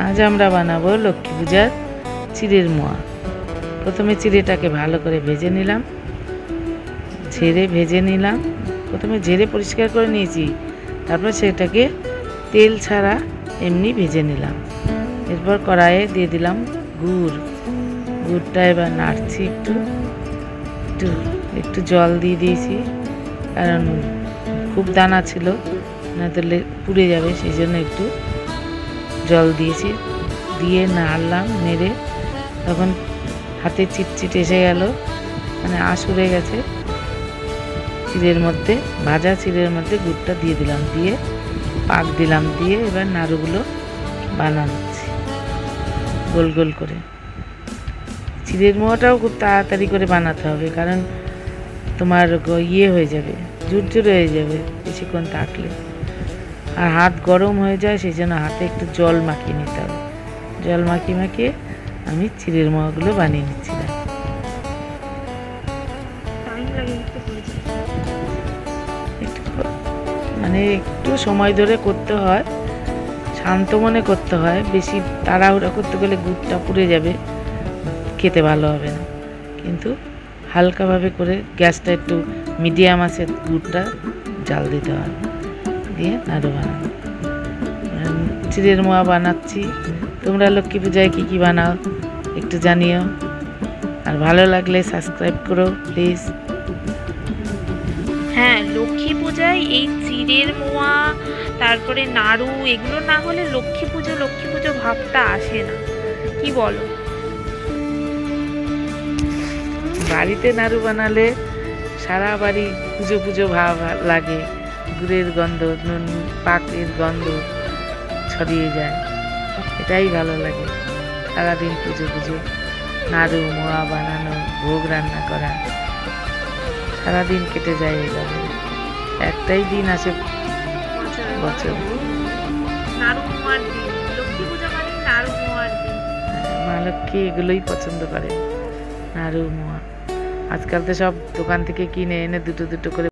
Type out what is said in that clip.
আজ আমরা বানাবো লক্ষ্মী পূজার চিড়ের মোয়া। প্রথমে চিড়েটাকে ভালো করে ভেজে নিলাম, প্রথমে ঝেড়ে পরিষ্কার করে নিয়েছি, তারপর সেটাকে তেল ছাড়া এমনি ভেজে নিলাম। এরপর কড়াইয়ে দিয়ে দিলাম গুড়টা এবার নাড়ছি, একটু জল দিয়ে দিয়েছি, কারণ খুব দানা ছিল, না তাহলে পুড়ে যাবে, সেই জন্য একটু জল দিয়েছি। দিয়ে নাড়লাম, নেড়ে তখন হাতে চিটচিট এসে গেল, মানে আঁশ উড়ে গেছে চিড়ের মধ্যে, ভাজা চিড়ের মধ্যে গুড়টা দিয়ে দিলাম, দিয়ে পাক দিলাম, দিয়ে এবার নাড়ুগুলো বানাচ্ছি গোল গোল করে। চিড়ের মোয়াটাও খুব তাড়াতাড়ি করে বানাতে হবে, কারণ তোমার হয়ে যাবে, ঝুরঝুরে হয়ে যাবে বেশিক্ষণ থাকলে, আর হাত গরম হয়ে যায়, সেই জন্য হাতে একটু জল মাখিয়ে নিতে হবে। জল মাখিয়ে আমি চিড়ের মোয়াগুলো বানিয়ে নিচ্ছিলাম। মানে একটু সময় ধরে করতে হয়, শান্ত মনে করতে হয়, বেশি তাড়াহুড়া করতে গেলে গুড়টা পুড়ে যাবে, খেতে ভালো হবে না। কিন্তু হালকাভাবে করে গ্যাসটা একটু মিডিয়াম আছে, গুড়টা জাল দিতে হয়, দিয়ে নাড়ু বানাবো। চিড়ের মোয়া বানাচ্ছি। তোমরা লক্ষ্মী পূজায় কী কী বানাও একটু জানিও, আর ভালো লাগলে সাবস্ক্রাইব করো প্লিজ। হ্যাঁ, লক্ষ্মী পূজায় এই চিড়ের মোয়া, তারপরে নাড়ু, এগুলো না হলে লক্ষ্মী পুজো ভাবটা আসে না, কি বলো? বাড়িতে নাড়ু বানালে সারা বাড়ি পুজো ভাব লাগে, গুড়ের গন্ধ, নুন পাকের গন্ধ ছড়িয়ে যায়, এটাই ভালো লাগে। সারাদিন পুজো নাড়ু মোয়া বানানো, ভোগ রান্না করা, সারাদিন কেটে যায় এইভাবে। একটাই দিন আসে বছর, মা লক্ষ্মী এগুলোই পছন্দ করে, নাড়ু মোয়া। আজকাল তো সব দোকান থেকে কিনে এনে দুটো করে